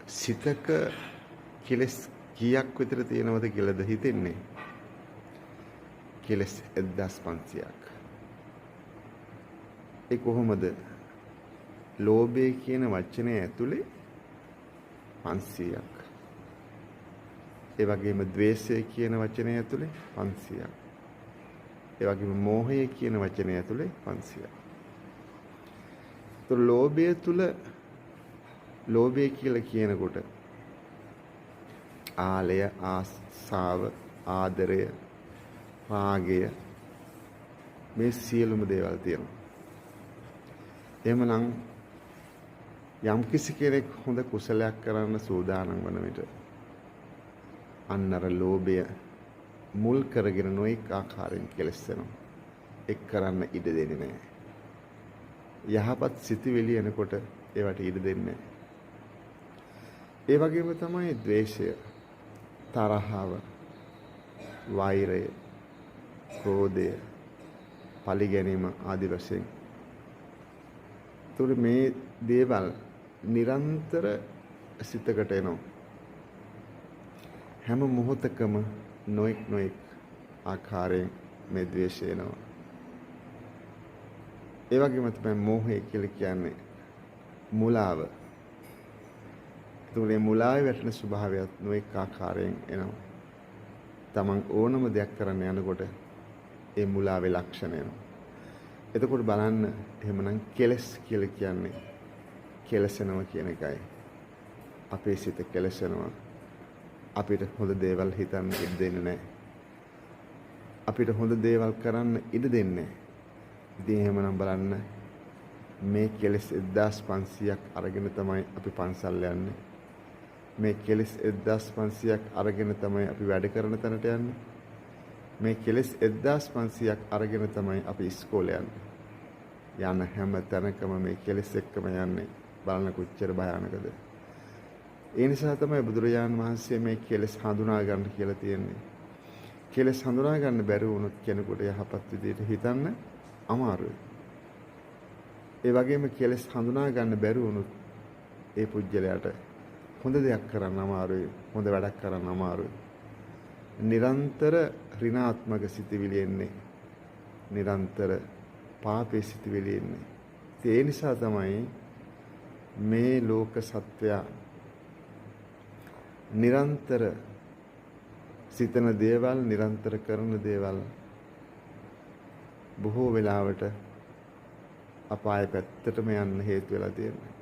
සිතක කෙලස් කීයක් විතර තියෙනවද කියලාද හිතෙන්නේ? කෙලස් 1500ක්. ඒ කොහොමද? ලෝභය කියන වචනේ ඇතුලේ 500ක්. ඒ වගේම ද්වේෂය කියන වචනේ ඇතුලේ 500ක්. ඒ වගේම මෝහය කියන වචනේ ඇතුලේ 500ක්. તો ලෝභය තුල ලෝභය කියලා කියනකොට ආලය, ආසාව, ආදරය, රාගය මේ සියලුම දේවල් තියෙනවා. එහෙමනම් යම් කිසි කෙනෙක් හොඳ කුසලයක් කරන්න සූදානම් වන විට අන්නර ලෝභය මුල් කරගෙන නොඑක ආකාරයෙන් කෙලස්සෙනවා. එක් කරන්න ඉඩ දෙන්නේ නැහැ. යහපත් සිතුවිලි එනකොට ඒවට ඉඩ දෙන්නේ නැහැ. ඒ වගේම තමයි ද්වේෂය, තරහව, වෛරය, ක්‍රෝධය, පරිගැනීම ආදී වශයෙන්. ඒතකොට මේ දේවල් නිරන්තර සිතකට එනවා. හැම මොහොතකම නොඑක් ආකාරයෙන් මේ ද්වේෂය එනවා. ඒ වගේම තමයි මෝහය කියලා කියන්නේ මුලාව. ඒතකොට මේ මුලාවේ වැටෙන ස්වභාවයත් නොඑක ආකාරයෙන් එනවා. තමන් ඕනම දෙයක් කරන්න යනකොට ඒ මුලාවේ ලක්ෂණ එනවා. එතකොට බලන්න එහෙමනම් කෙලස් කියලා කියන්නේ කෙලසෙනවා කියන එකයි. අපේ සිත කෙලසෙනවා. අපිට හොඳ දේවල් හිතන්න ඉඩ දෙන්නේ නැහැ. අපිට හොඳ දේවල් කරන්න ඉඩ දෙන්නේ නැහැ. ඉතින් එහෙමනම් බලන්න මේ කෙලස් 1500ක් අරගෙන තමයි අපි පන්සල් යන්නේ. මේ කෙලස් 1500ක් අරගෙන තමයි අපි වැඩ කරන තැනට යන්නේ. මේ කෙලස් 1500ක් අරගෙන තමයි අපි ඉස්කෝලේ යන්නේ. යන හැම තැනකම මේ කෙලස් එක්කම යන්නේ. බලන්න කොච්චර භයානකද. ඒ නිසා තමයි බුදුරජාණන් වහන්සේ මේ කෙලස් හඳුනා ගන්න කියලා තියෙන්නේ. කෙලස් හඳුනා ගන්න බැරි වුණොත් කෙනෙකුට යහපත් විදිහට හිතන්න අමාරුයි. ඒ වගේම කෙලස් හඳුනා ගන්න බැරි වුණොත් ඒ පුජ්‍යලයට හොඳ දෙයක් කරන්න අමාරුයි, හොඳ වැඩක් කරන්න අමාරුයි. නිරන්තර ඍණාත්මක සිතිවිලි එන්නේ. නිරන්තර පාපේ සිතිවිලි එන්නේ. ඒ නිසා තමයි මේ ලෝක සත්වයා නිරන්තර සිතන දේවල්, නිරන්තර කරන දේවල් බොහෝ වෙලාවට අපාය පැත්තටම යන්න හේතු වෙලා තියෙනවා.